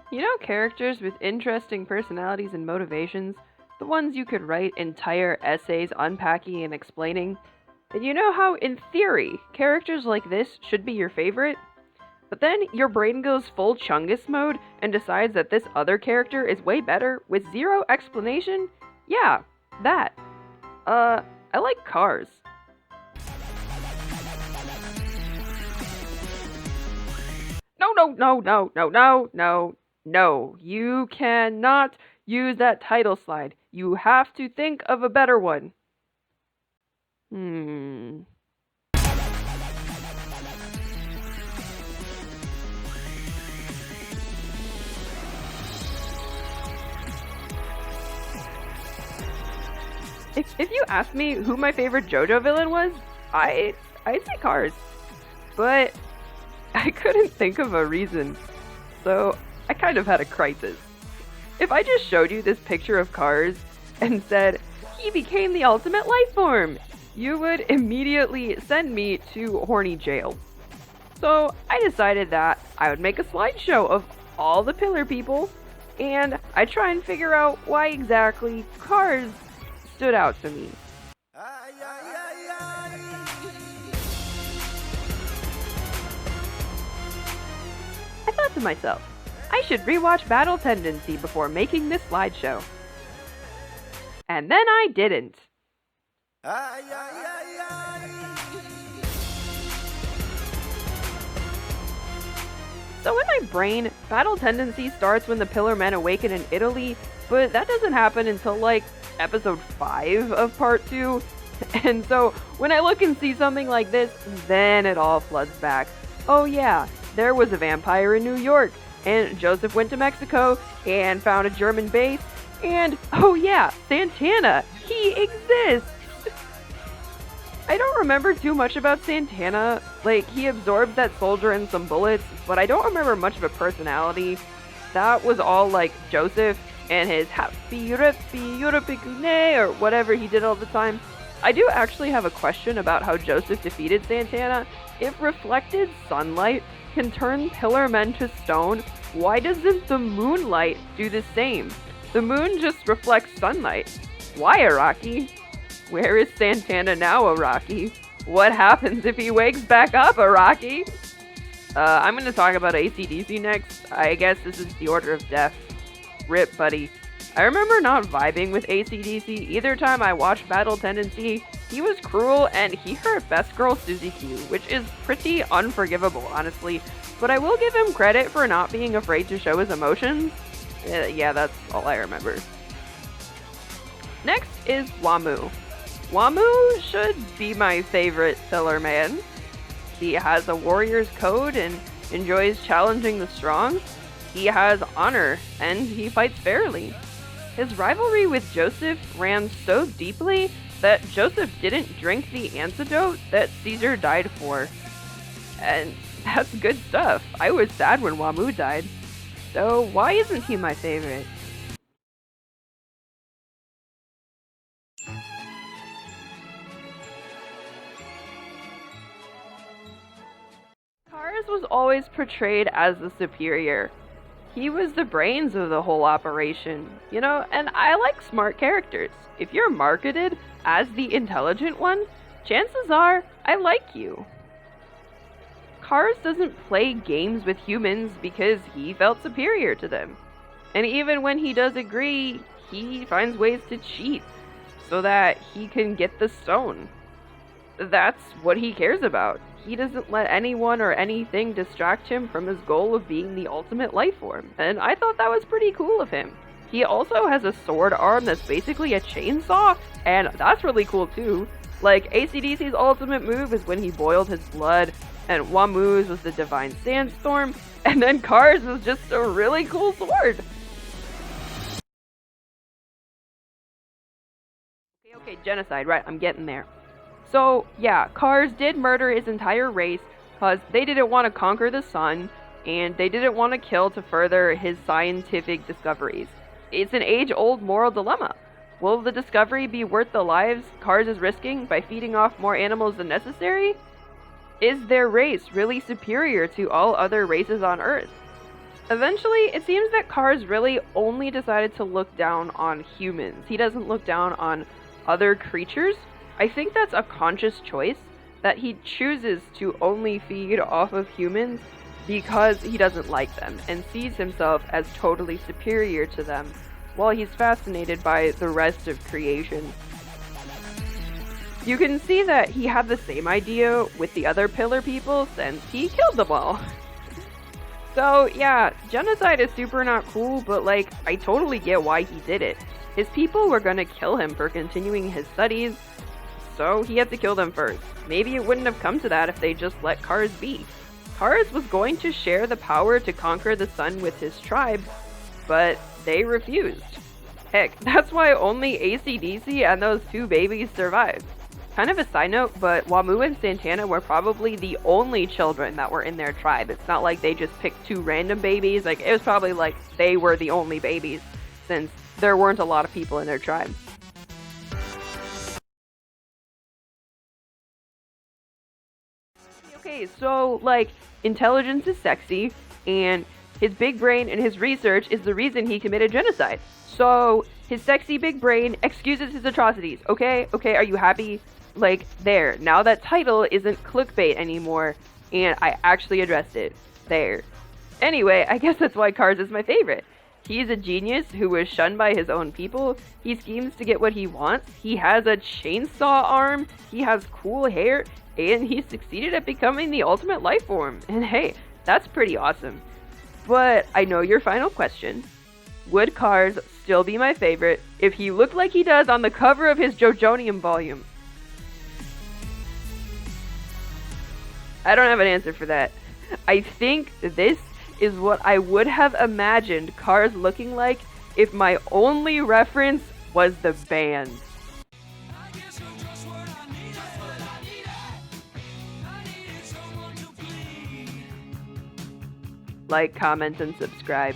You know, characters with interesting personalities and motivations, the ones you could write entire essays unpacking and explaining. And you know how, in theory, characters like this should be your favorite? But then your brain goes full Chungus mode and decides that this other character is way better with zero explanation? Yeah, that. I like cars. No. You cannot use that title slide. You have to think of a better one. Hmm. If you asked me who my favorite JoJo villain was, I'd say Cars. But I couldn't think of a reason. So I kind of had a crisis. If I just showed you this picture of Cars and said, he became the ultimate life form, you would immediately send me to horny jail. So I decided that I would make a slideshow of all the pillar people, and I'd try and figure out why exactly Cars stood out to me. I thought to myself, I should rewatch Battle Tendency before making this slideshow. And then I didn't. So in my brain, Battle Tendency starts when the Pillar Men awaken in Italy, but that doesn't happen until like episode 5 of part 2. And so when I look and see something like this, then it all floods back. Oh yeah, there was a vampire in New York, and Joseph went to Mexico and found a German base, and oh yeah, Santana, he exists! I don't remember too much about Santana. Like, he absorbed that soldier and some bullets, but I don't remember much of a personality. That was all like Joseph and his happy Europe, or whatever he did all the time. I do actually have a question about how Joseph defeated Santana. If reflected sunlight can turn pillar men to stone, why doesn't the moonlight do the same? The moon just reflects sunlight. Why, Araki? Where is Santana now, Araki? What happens if he wakes back up, Araki? I'm gonna talk about AC/DC next. I guess this is the order of death. Rip, buddy. I remember not vibing with AC/DC either time I watched Battle Tendency. He was cruel and he hurt best girl Suzy Q, which is pretty unforgivable, honestly. But I will give him credit for not being afraid to show his emotions. Yeah, that's all I remember. Next is Wamu. Wamu should be my favorite pillar man. He has a warrior's code and enjoys challenging the strong. He has honor, and he fights fairly. His rivalry with Joseph ran so deeply that Joseph didn't drink the antidote that Caesar died for. And that's good stuff. I was sad when Wamu died. So why isn't he my favorite? Cars was always portrayed as the superior. He was the brains of the whole operation, you know, and I like smart characters. If you're marketed as the intelligent one, chances are I like you. Cars doesn't play games with humans because he felt superior to them. And even when he does agree, he finds ways to cheat so that he can get the stone. That's what he cares about. He doesn't let anyone or anything distract him from his goal of being the ultimate life form, and I thought that was pretty cool of him. He also has a sword arm that's basically a chainsaw, and that's really cool too. Like, AC/DC's ultimate move is when he boiled his blood, and Wamu's was the Divine Sandstorm, and then Cars was just a really cool sword. Okay, genocide, right, I'm getting there. So, yeah, Cars did murder his entire race because they didn't want to conquer the sun, and they didn't want to kill to further his scientific discoveries. It's an age-old moral dilemma. Will the discovery be worth the lives Cars is risking by feeding off more animals than necessary? Is their race really superior to all other races on Earth? Eventually, it seems that Cars really only decided to look down on humans. He doesn't look down on other creatures. I think that's a conscious choice, that he chooses to only feed off of humans because he doesn't like them and sees himself as totally superior to them, while he's fascinated by the rest of creation. You can see that he had the same idea with the other pillar people since he killed them all. So yeah, genocide is super not cool, but like, I totally get why he did it. His people were gonna kill him for continuing his studies, so he had to kill them first. Maybe it wouldn't have come to that if they just let Cars be. Cars was going to share the power to conquer the sun with his tribe, but they refused. Heck, that's why only AC/DC and those two babies survived. Kind of a side note, but Wamu and Santana were probably the only children that were in their tribe. It's not like they just picked two random babies. Like, it was probably like they were the only babies, since there weren't a lot of people in their tribe. Okay, so, like, intelligence is sexy, and his big brain and his research is the reason he committed genocide. So, his sexy big brain excuses his atrocities, okay? Okay, are you happy? Like, there. Now that title isn't clickbait anymore, and I actually addressed it. There. Anyway, I guess that's why Cars is my favorite. He's a genius who was shunned by his own people. He schemes to get what he wants. He has a chainsaw arm. He has cool hair. And he succeeded at becoming the ultimate life form. And hey, that's pretty awesome. But I know your final question. Would Cars still be my favorite if he looked like he does on the cover of his Jojonium volume? I don't have an answer for that. I think this is what I would have imagined Cars looking like if my only reference was the band. Like, comment, and subscribe.